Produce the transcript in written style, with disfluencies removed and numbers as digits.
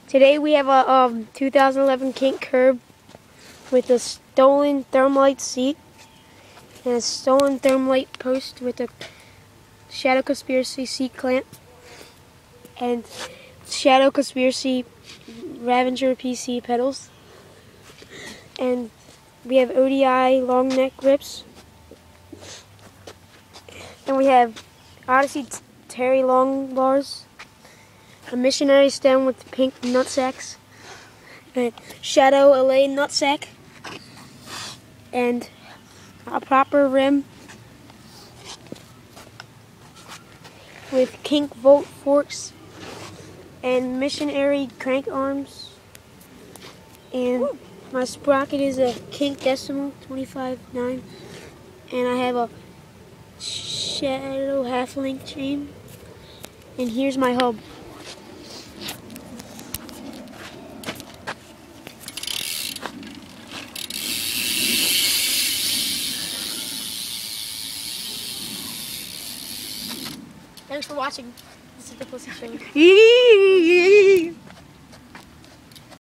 Today we have a 2011 kink curb with a stolen thermite seat and a stolen thermite post with a Shadow Conspiracy seat clamp and Shadow Conspiracy Ravager PC pedals. And we have ODI long neck grips. And we have Odyssey Terry long bars, a missionary stem with pink nutsacks, a Shadow LA nutsack, and a proper rim with kink volt forks and missionary crank arms. And my sprocket is a kink decimal 25.9, and I have a Shadow half-link chain. And here's my hub. Thanks for watching. This is the Pussy Show.